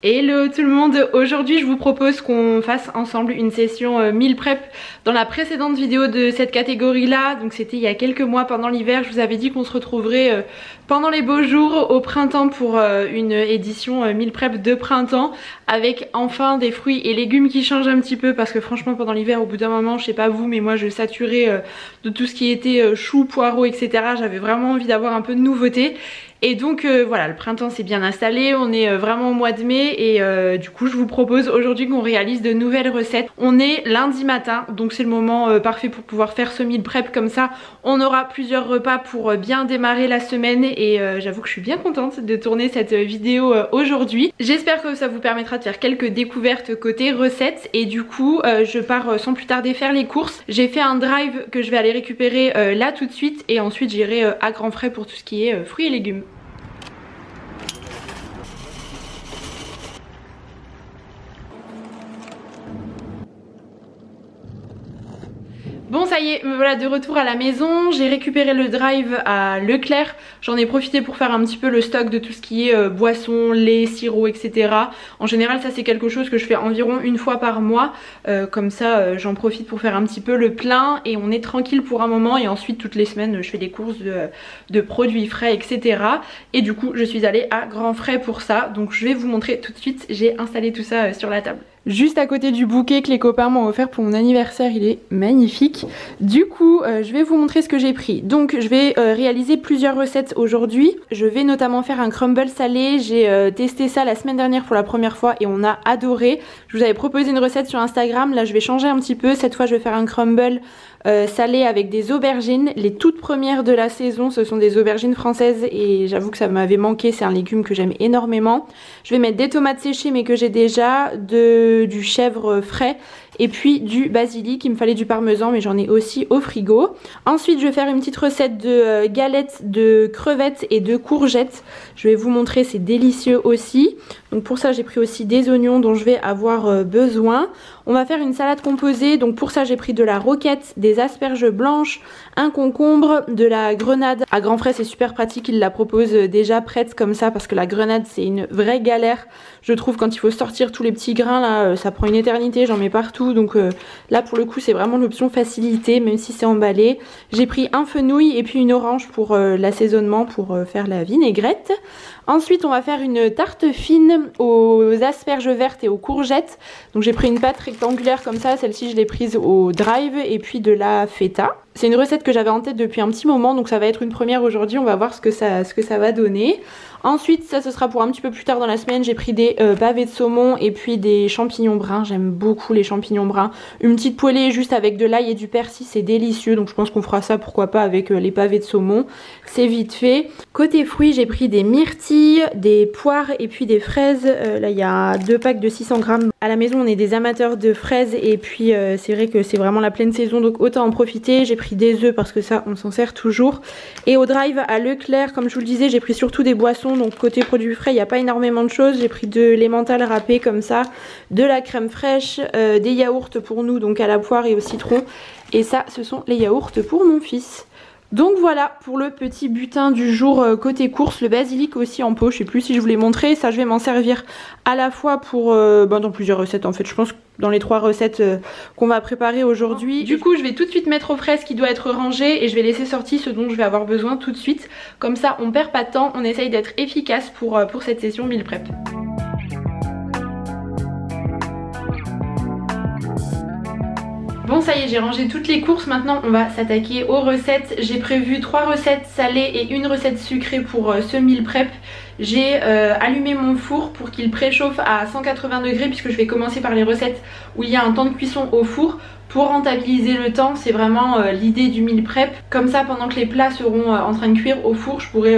Hello tout le monde, aujourd'hui je vous propose qu'on fasse ensemble une session meal prep. Dans la précédente vidéo de cette catégorie là, donc c'était il y a quelques mois pendant l'hiver, je vous avais dit qu'on se retrouverait pendant les beaux jours au printemps pour une édition meal prep de printemps avec enfin des fruits et légumes qui changent un petit peu parce que franchement pendant l'hiver au bout d'un moment, je sais pas vous mais moi je saturais de tout ce qui était choux, poireaux etc. J'avais vraiment envie d'avoir un peu de nouveauté. Et donc voilà, le printemps s'est bien installé, on est vraiment au mois de mai et du coup je vous propose aujourd'hui qu'on réalise de nouvelles recettes. On est lundi matin, donc c'est le moment parfait pour pouvoir faire ce meal prep comme ça. On aura plusieurs repas pour bien démarrer la semaine et j'avoue que je suis bien contente de tourner cette vidéo aujourd'hui. J'espère que ça vous permettra de faire quelques découvertes côté recettes et du coup je pars sans plus tarder faire les courses. J'ai fait un drive que je vais aller récupérer là tout de suite et ensuite j'irai à grands frais pour tout ce qui est fruits et légumes. Bon ça y est, me voilà de retour à la maison, j'ai récupéré le drive à Leclerc, j'en ai profité pour faire un petit peu le stock de tout ce qui est boissons, lait, sirop etc. En général ça c'est quelque chose que je fais environ une fois par mois, comme ça j'en profite pour faire un petit peu le plein et on est tranquille pour un moment et ensuite toutes les semaines je fais des courses de produits frais etc. Et du coup je suis allée à grands frais pour ça, donc je vais vous montrer tout de suite, j'ai installé tout ça sur la table. Juste à côté du bouquet que les copains m'ont offert pour mon anniversaire, il est magnifique. Du coup, je vais vous montrer ce que j'ai pris. Donc, je vais réaliser plusieurs recettes aujourd'hui. Je vais notamment faire un crumble salé. J'ai testé ça la semaine dernière pour la première fois et on a adoré. Je vous avais proposé une recette sur Instagram. Là, je vais changer un petit peu. Cette fois, je vais faire un crumble salé avec des aubergines. Les toutes premières de la saison, ce sont des aubergines françaises et j'avoue que ça m'avait manqué. C'est un légume que j'aime énormément. Je vais mettre des tomates séchées mais que j'ai déjà, du chèvre frais et puis du basilic. Il me fallait du parmesan mais j'en ai aussi au frigo. Ensuite je vais faire une petite recette de galettes de crevettes et de courgettes. Je vais vous montrer, c'est délicieux aussi. Donc pour ça j'ai pris aussi des oignons dont je vais avoir besoin. On va faire une salade composée, donc pour ça j'ai pris de la roquette, des asperges blanches, un concombre, de la grenade. À grands frais c'est super pratique, ils la proposent déjà prête comme ça parce que la grenade c'est une vraie galère. Je trouve quand il faut sortir tous les petits grains là, ça prend une éternité, j'en mets partout. Donc là pour le coup c'est vraiment l'option facilité même si c'est emballé. J'ai pris un fenouil et puis une orange pour l'assaisonnement pour faire la vinaigrette. Ensuite on va faire une tarte fine aux asperges vertes et aux courgettes. Donc j'ai pris une pâte rectangulaire comme ça, celle-ci je l'ai prise au drive et puis de la feta. C'est une recette que j'avais en tête depuis un petit moment donc ça va être une première aujourd'hui, on va voir ce que ça va donner. Ensuite ça ce sera pour un petit peu plus tard dans la semaine, j'ai pris des pavés de saumon et puis des champignons bruns, j'aime beaucoup les champignons bruns. Une petite poêlée juste avec de l'ail et du persil, c'est délicieux donc je pense qu'on fera ça pourquoi pas avec les pavés de saumon, c'est vite fait. Côté fruits j'ai pris des myrtilles, des poires et puis des fraises, là il y a 2 packs de 600 grammes. À la maison on est des amateurs de fraises et puis c'est vrai que c'est vraiment la pleine saison donc autant en profiter. J'ai pris des œufs parce que ça on s'en sert toujours. Et au drive à Leclerc comme je vous le disais j'ai pris surtout des boissons donc côté produits frais il n'y a pas énormément de choses. J'ai pris de l'emmental râpé comme ça, de la crème fraîche, des yaourts pour nous donc à la poire et au citron et ça ce sont les yaourts pour mon fils. Donc voilà pour le petit butin du jour côté course. Le basilic aussi en pot, je sais plus si je vous l'ai montré, ça je vais m'en servir à la fois pour dans plusieurs recettes en fait, je pense dans les 3 recettes qu'on va préparer aujourd'hui. Du coup je vais tout de suite mettre aux fraises qui doit être rangé et je vais laisser sortir ce dont je vais avoir besoin tout de suite, comme ça on perd pas de temps, on essaye d'être efficace pour cette session meal prep. Bon ça y est j'ai rangé toutes les courses, maintenant on va s'attaquer aux recettes. J'ai prévu 3 recettes salées et une recette sucrée pour ce meal prep. J'ai allumé mon four pour qu'il préchauffe à 180 degrés puisque je vais commencer par les recettes où il y a un temps de cuisson au four. Pour rentabiliser le temps, c'est vraiment l'idée du meal prep. Comme ça pendant que les plats seront en train de cuire au four, je pourrai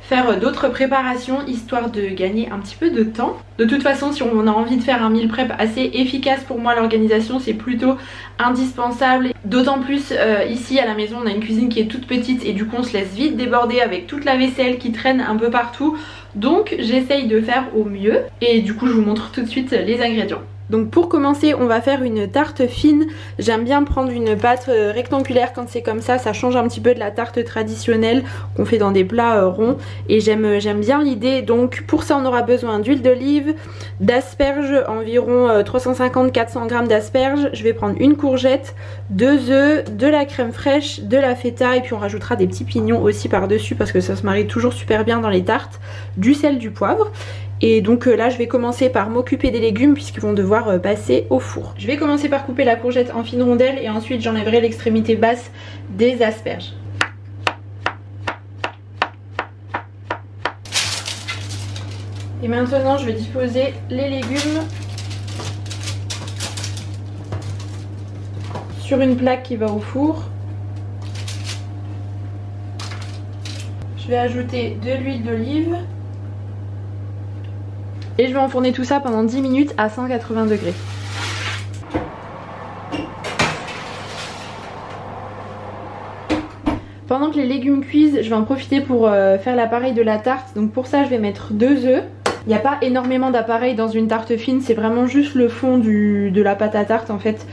faire d'autres préparations histoire de gagner un petit peu de temps. De toute façon si on a envie de faire un meal prep assez efficace, pour moi l'organisation c'est plutôt indispensable. D'autant plus ici à la maison on a une cuisine qui est toute petite et du coup on se laisse vite déborder avec toute la vaisselle qui traîne un peu partout. Donc j'essaye de faire au mieux et du coup je vous montre tout de suite les ingrédients. Donc pour commencer on va faire une tarte fine. J'aime bien prendre une pâte rectangulaire quand c'est comme ça change un petit peu de la tarte traditionnelle qu'on fait dans des plats ronds. Et j'aime bien l'idée. Donc pour ça on aura besoin d'huile d'olive, d'asperges, environ 350-400 g d'asperges. Je vais prendre une courgette, 2 œufs, de la crème fraîche, de la feta et puis on rajoutera des petits pignons aussi par dessus parce que ça se marie toujours super bien dans les tartes, du sel, du poivre. Et donc là je vais commencer par m'occuper des légumes puisqu'ils vont devoir passer au four. Je vais commencer par couper la courgette en fines rondelles et ensuite j'enlèverai l'extrémité basse des asperges. Et maintenant je vais disposer les légumes sur une plaque qui va au four. Je vais ajouter de l'huile d'olive. Et je vais enfourner tout ça pendant 10 minutes à 180 degrés. Pendant que les légumes cuisent, je vais en profiter pour faire l'appareil de la tarte. Donc pour ça je vais mettre 2 œufs. Il n'y a pas énormément d'appareil dans une tarte fine, c'est vraiment juste le fond de la pâte à tarte en fait.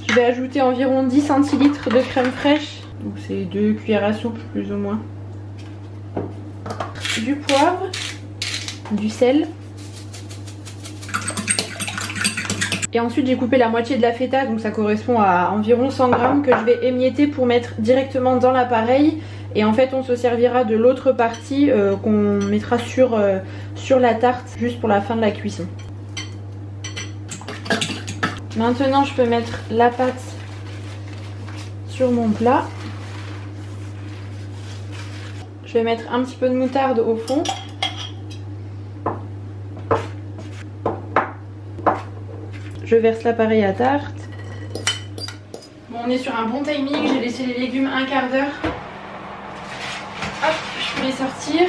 Je vais ajouter environ 10 centilitres de crème fraîche. Donc c'est 2 cuillères à soupe plus ou moins. Du poivre, du sel et ensuite j'ai coupé la moitié de la feta, donc ça correspond à environ 100 g que je vais émietter pour mettre directement dans l'appareil. Et en fait on se servira de l'autre partie qu'on mettra sur la tarte juste pour la fin de la cuisson. Maintenant je peux mettre la pâte sur mon plat. Je vais mettre un petit peu de moutarde au fond. Je verse l'appareil à tarte. Bon, on est sur un bon timing, j'ai laissé les légumes un quart d'heure. Hop, je peux les sortir.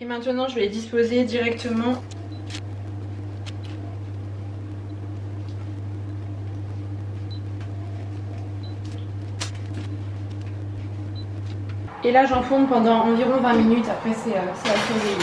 Et maintenant je vais les disposer directement. Et là j'enfourne pendant environ 20 minutes, après c'est à surveiller.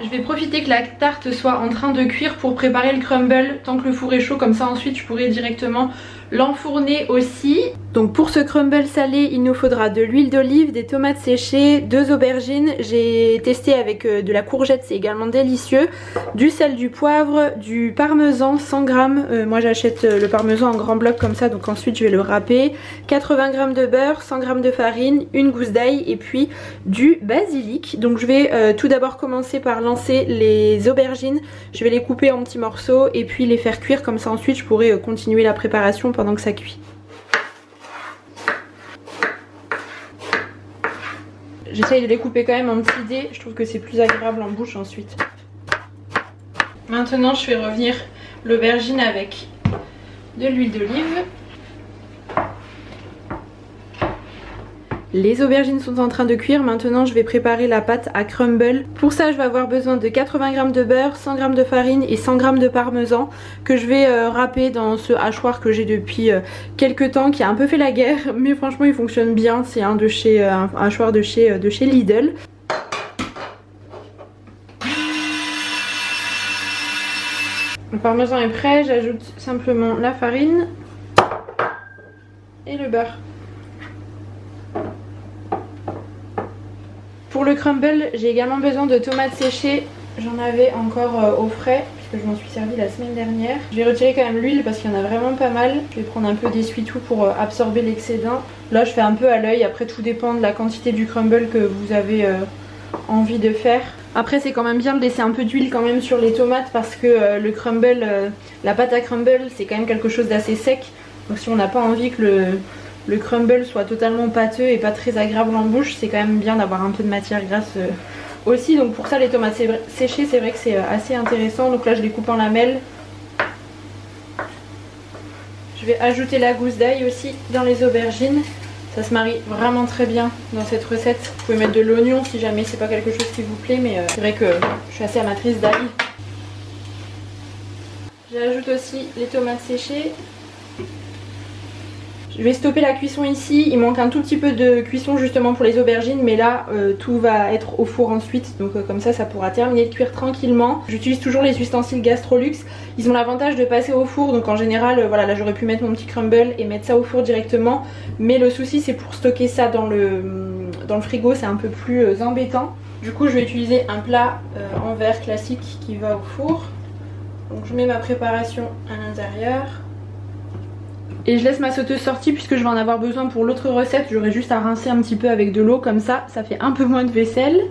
Je vais profiter que la tarte soit en train de cuire pour préparer le crumble tant que le four est chaud, comme ça ensuite je pourrai directement l'enfourner aussi. Donc pour ce crumble salé il nous faudra de l'huile d'olive, des tomates séchées, 2 aubergines, j'ai testé avec de la courgette, c'est également délicieux, du sel, du poivre, du parmesan 100 g, moi j'achète le parmesan en grand bloc comme ça donc ensuite je vais le râper, 80 g de beurre, 100 g de farine, une gousse d'ail et puis du basilic. Donc je vais tout d'abord commencer par lancer les aubergines, je vais les couper en petits morceaux et puis les faire cuire, comme ça ensuite je pourrai continuer la préparation pendant que ça cuit. J'essaye de les couper quand même en petits dés, je trouve que c'est plus agréable en bouche ensuite. Maintenant je fais revenir l'aubergine avec de l'huile d'olive. Les aubergines sont en train de cuire, maintenant je vais préparer la pâte à crumble. Pour ça je vais avoir besoin de 80 g de beurre, 100 g de farine et 100 g de parmesan que je vais râper dans ce hachoir que j'ai depuis quelques temps, qui a un peu fait la guerre mais franchement il fonctionne bien, c'est un hachoir de chez Lidl. Le parmesan est prêt, j'ajoute simplement la farine et le beurre. Pour le crumble, j'ai également besoin de tomates séchées. J'en avais encore au frais puisque je m'en suis servi la semaine dernière. Je vais retirer quand même l'huile parce qu'il y en a vraiment pas mal. Je vais prendre un peu d'essuie-tout pour absorber l'excédent. Là je fais un peu à l'œil, après tout dépend de la quantité du crumble que vous avez envie de faire. Après c'est quand même bien de laisser un peu d'huile quand même sur les tomates parce que le crumble, la pâte à crumble c'est quand même quelque chose d'assez sec. Donc si on n'a pas envie que le crumble soit totalement pâteux et pas très agréable en bouche, c'est quand même bien d'avoir un peu de matière grasse aussi. Donc pour ça les tomates séchées c'est vrai que c'est assez intéressant. Donc là je les coupe en lamelles. Je vais ajouter la gousse d'ail aussi dans les aubergines. Ça se marie vraiment très bien dans cette recette. Vous pouvez mettre de l'oignon si jamais c'est pas quelque chose qui vous plaît, mais c'est vrai que je suis assez amatrice d'ail. J'ajoute aussi les tomates séchées. Je vais stopper la cuisson ici, il manque un tout petit peu de cuisson justement pour les aubergines, mais là tout va être au four ensuite, donc comme ça pourra terminer de cuire tranquillement. J'utilise toujours les ustensiles Gastrolux, ils ont l'avantage de passer au four, donc en général voilà, là j'aurais pu mettre mon petit crumble et mettre ça au four directement, mais le souci c'est pour stocker ça dans le frigo, c'est un peu plus embêtant. Du coup je vais utiliser un plat en verre classique qui va au four, donc je mets ma préparation à l'intérieur. Et je laisse ma sauteuse sortie puisque je vais en avoir besoin pour l'autre recette. J'aurai juste à rincer un petit peu avec de l'eau, comme ça fait un peu moins de vaisselle.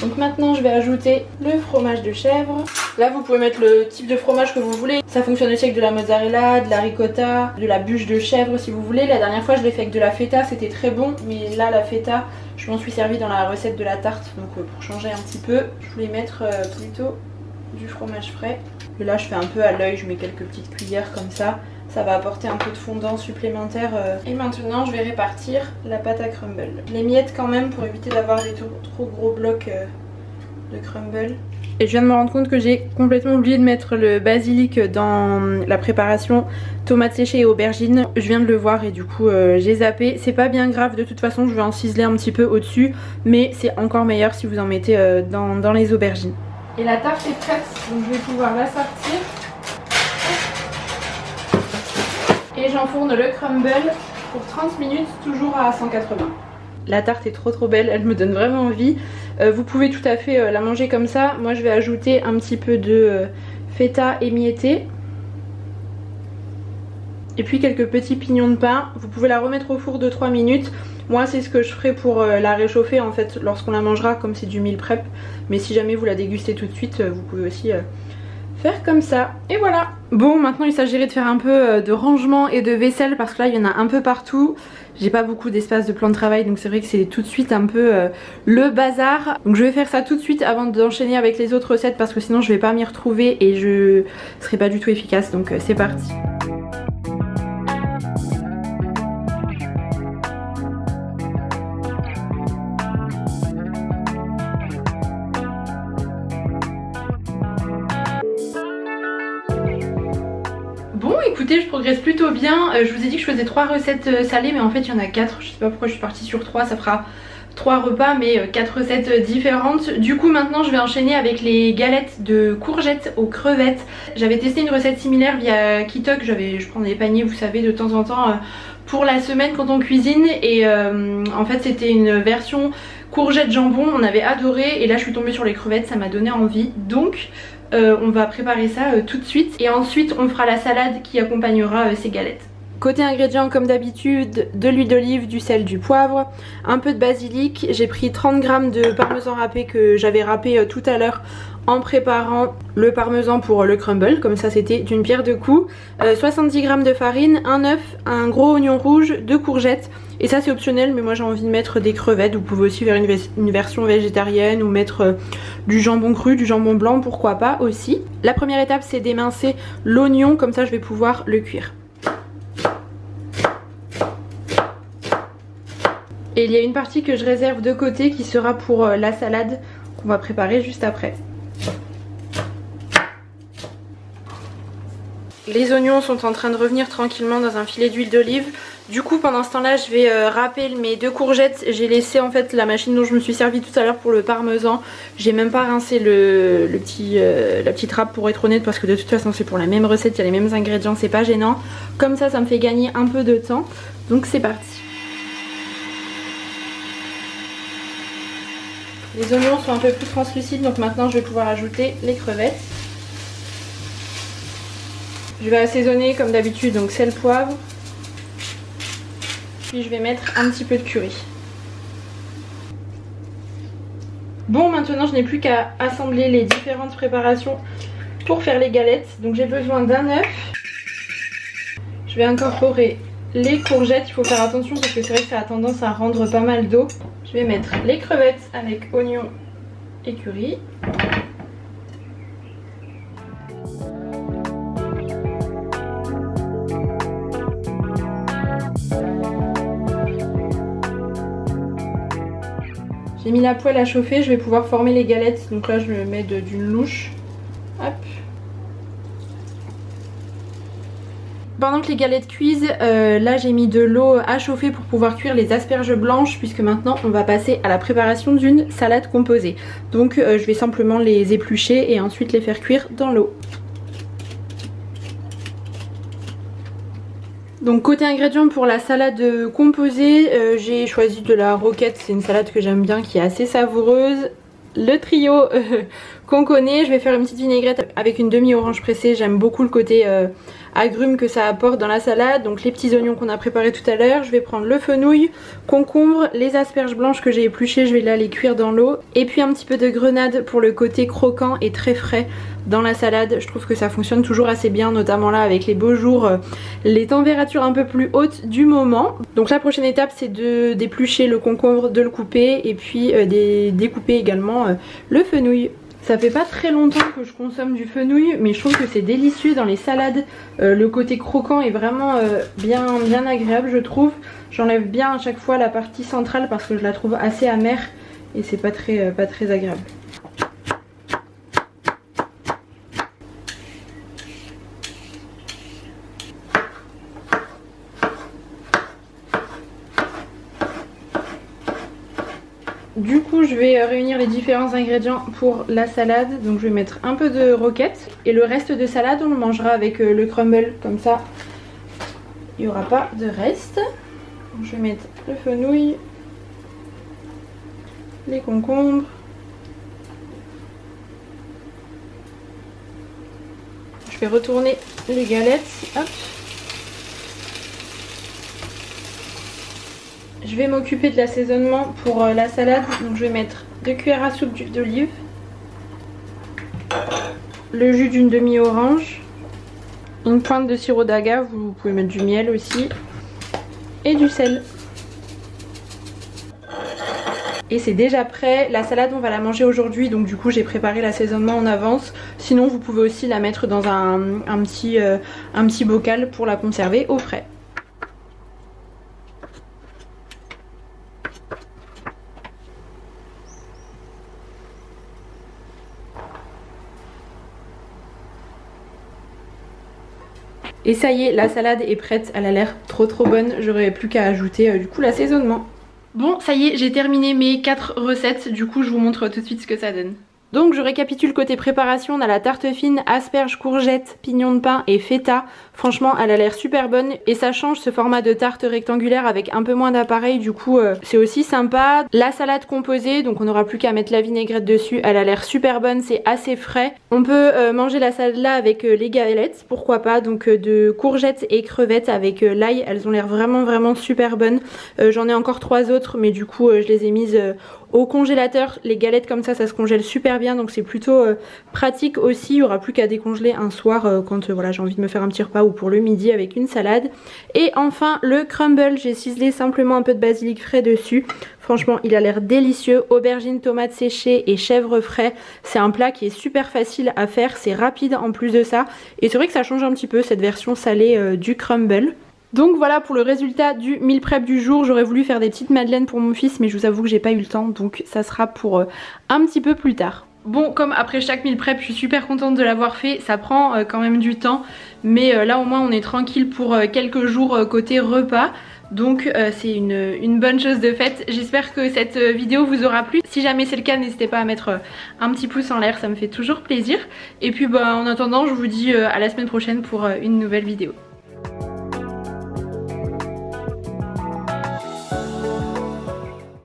Donc maintenant je vais ajouter le fromage de chèvre. Là vous pouvez mettre le type de fromage que vous voulez. Ça fonctionne aussi avec de la mozzarella, de la ricotta, de la bûche de chèvre si vous voulez. La dernière fois je l'ai fait avec de la feta, c'était très bon. Mais là la feta, je m'en suis servi dans la recette de la tarte. Donc pour changer un petit peu, je voulais mettre plutôt du fromage frais. Et là je fais un peu à l'œil, je mets quelques petites cuillères comme ça. Ça va apporter un peu de fondant supplémentaire. Et maintenant je vais répartir la pâte à crumble. Je les miette quand même pour éviter d'avoir des trop gros blocs de crumble. Et je viens de me rendre compte que j'ai complètement oublié de mettre le basilic dans la préparation tomates séchées et aubergines. Je viens de le voir et du coup j'ai zappé. C'est pas bien grave, de toute façon je vais en ciseler un petit peu au dessus, mais c'est encore meilleur si vous en mettez dans les aubergines. Et la tarte est prête, donc je vais pouvoir la sortir. Et j'enfourne le crumble pour 30 minutes, toujours à 180. La tarte est trop belle, elle me donne vraiment envie. Vous pouvez tout à fait la manger comme ça. Moi je vais ajouter un petit peu de feta émietté. Et puis quelques petits pignons de pain. Vous pouvez la remettre au four de 3 minutes. Moi c'est ce que je ferai pour la réchauffer en fait lorsqu'on la mangera, comme c'est du meal prep. Mais si jamais vous la dégustez tout de suite, vous pouvez aussi faire comme ça. Et voilà. Bon, maintenant il s'agirait de faire un peu de rangement et de vaisselle parce que là il y en a un peu partout. J'ai pas beaucoup d'espace de plan de travail, donc c'est vrai que c'est tout de suite un peu le bazar. Donc je vais faire ça tout de suite avant d'enchaîner avec les autres recettes parce que sinon je vais pas m'y retrouver et je serai pas du tout efficace. Donc c'est parti. Écoutez, je progresse plutôt bien. Je vous ai dit que je faisais 3 recettes salées, mais en fait il y en a 4. Je sais pas pourquoi je suis partie sur 3, ça fera 3 repas mais 4 recettes différentes. Du coup maintenant je vais enchaîner avec les galettes de courgettes aux crevettes. J'avais testé une recette similaire via Kitok, je prends des paniers vous savez de temps en temps pour la semaine quand on cuisine. Et en fait c'était une version courgette jambon, on avait adoré. Et là je suis tombée sur les crevettes, ça m'a donné envie. Donc on va préparer ça tout de suite et ensuite on fera la salade qui accompagnera ces galettes. Côté ingrédients, comme d'habitude, de l'huile d'olive, du sel, du poivre, un peu de basilic. J'ai pris 30 g de parmesan râpé que j'avais râpé tout à l'heure en préparant le parmesan pour le crumble, comme ça c'était d'une pierre deux coups. 70 g de farine, un œuf, un gros oignon rouge, 2 courgettes. Et ça c'est optionnel, mais moi j'ai envie de mettre des crevettes. Vous pouvez aussi faire une version végétarienne ou mettre du jambon cru, du jambon blanc, pourquoi pas aussi. La première étape c'est d'émincer l'oignon, comme ça je vais pouvoir le cuire. Et il y a une partie que je réserve de côté qui sera pour la salade qu'on va préparer juste après. Les oignons sont en train de revenir tranquillement dans un filet d'huile d'olive. Du coup pendant ce temps là je vais râper mes 2 courgettes. J'ai laissé en fait la machine dont je me suis servi tout à l'heure pour le parmesan. J'ai même pas rincé la petite râpe pour être honnête, parce que de toute façon c'est pour la même recette, il y a les mêmes ingrédients, c'est pas gênant. Comme ça me fait gagner un peu de temps. Donc c'est parti. Les oignons sont un peu plus translucides, donc maintenant je vais pouvoir ajouter les crevettes. Je vais assaisonner comme d'habitude, donc sel, poivre. Puis je vais mettre un petit peu de curry. Bon, maintenant je n'ai plus qu'à assembler les différentes préparations pour faire les galettes. Donc j'ai besoin d'un œuf. Je vais incorporer les courgettes, il faut faire attention parce que c'est vrai que ça a tendance à rendre pas mal d'eau. Je vais mettre les crevettes avec oignons et curry. J'ai mis la poêle à chauffer, je vais pouvoir former les galettes. Donc là je me mets d'une louche. Hop. Pendant que les galettes cuisent, là j'ai mis de l'eau à chauffer pour pouvoir cuire les asperges blanches, puisque maintenant on va passer à la préparation d'une salade composée. Donc je vais simplement les éplucher et ensuite les faire cuire dans l'eau. Donc côté ingrédients pour la salade composée, j'ai choisi de la roquette, c'est une salade que j'aime bien qui est assez savoureuse. Le trio qu'on connaît, je vais faire une petite vinaigrette avec une demi-orange pressée, j'aime beaucoup le côté agrumes que ça apporte dans la salade. Donc les petits oignons qu'on a préparés tout à l'heure, je vais prendre le fenouil, concombre, les asperges blanches que j'ai épluchées, je vais là les cuire dans l'eau. Et puis un petit peu de grenade pour le côté croquant et très frais dans la salade. Je trouve que ça fonctionne toujours assez bien, notamment là avec les beaux jours, les températures un peu plus hautes du moment. Donc la prochaine étape c'est d'éplucher le concombre, de le couper et puis découper également le fenouil. Ça fait pas très longtemps que je consomme du fenouil, mais je trouve que c'est délicieux dans les salades. Le côté croquant est vraiment bien agréable, je trouve. J'enlève bien à chaque fois la partie centrale parce que je la trouve assez amère et c'est pas très agréable. Du coup je vais réunir les différents ingrédients pour la salade. Donc je vais mettre un peu de roquette et le reste de salade on le mangera avec le crumble, comme ça il n'y aura pas de reste. Donc je vais mettre le fenouil, les concombres, je vais retourner les galettes. Hop. Je vais m'occuper de l'assaisonnement pour la salade, donc je vais mettre 2 cuillères à soupe d'huile d'olive, le jus d'une demi-orange, une pointe de sirop d'agave, vous pouvez mettre du miel aussi, et du sel. Et c'est déjà prêt, la salade on va la manger aujourd'hui, donc du coup j'ai préparé l'assaisonnement en avance. Sinon vous pouvez aussi la mettre dans un petit bocal pour la conserver au frais. Et ça y est, la salade est prête, elle a l'air trop bonne, j'aurais plus qu'à ajouter du coup l'assaisonnement. Bon, ça y est, j'ai terminé mes 4 recettes, du coup je vous montre tout de suite ce que ça donne. Donc je récapitule côté préparation, on a la tarte fine, asperges, courgettes, pignons de pain et feta. Franchement elle a l'air super bonne et ça change ce format de tarte rectangulaire avec un peu moins d'appareil, du coup c'est aussi sympa. La salade composée, donc on n'aura plus qu'à mettre la vinaigrette dessus, elle a l'air super bonne, c'est assez frais. On peut manger la salade là avec les galettes, pourquoi pas, donc de courgettes et crevettes avec l'ail, elles ont l'air vraiment super bonnes. J'en ai encore 3 autres mais du coup je les ai mises au congélateur. Les galettes comme ça se congèle super bien, donc c'est plutôt pratique aussi. Il n'y aura plus qu'à décongeler un soir quand voilà, j'ai envie de me faire un petit repas ou pour le midi avec une salade. Et enfin le crumble, j'ai ciselé simplement un peu de basilic frais dessus. Franchement il a l'air délicieux, aubergines, tomates séchées et chèvre frais. C'est un plat qui est super facile à faire, c'est rapide en plus de ça. Et c'est vrai que ça change un petit peu cette version salée du crumble. Donc voilà pour le résultat du meal prep du jour. J'aurais voulu faire des petites madeleines pour mon fils mais je vous avoue que j'ai pas eu le temps, donc ça sera pour un petit peu plus tard. Bon, comme après chaque meal prep je suis super contente de l'avoir fait, ça prend quand même du temps, mais là au moins on est tranquille pour quelques jours côté repas. Donc c'est une bonne chose de faite. J'espère que cette vidéo vous aura plu. Si jamais c'est le cas, n'hésitez pas à mettre un petit pouce en l'air, ça me fait toujours plaisir. Et puis en attendant je vous dis à la semaine prochaine pour une nouvelle vidéo.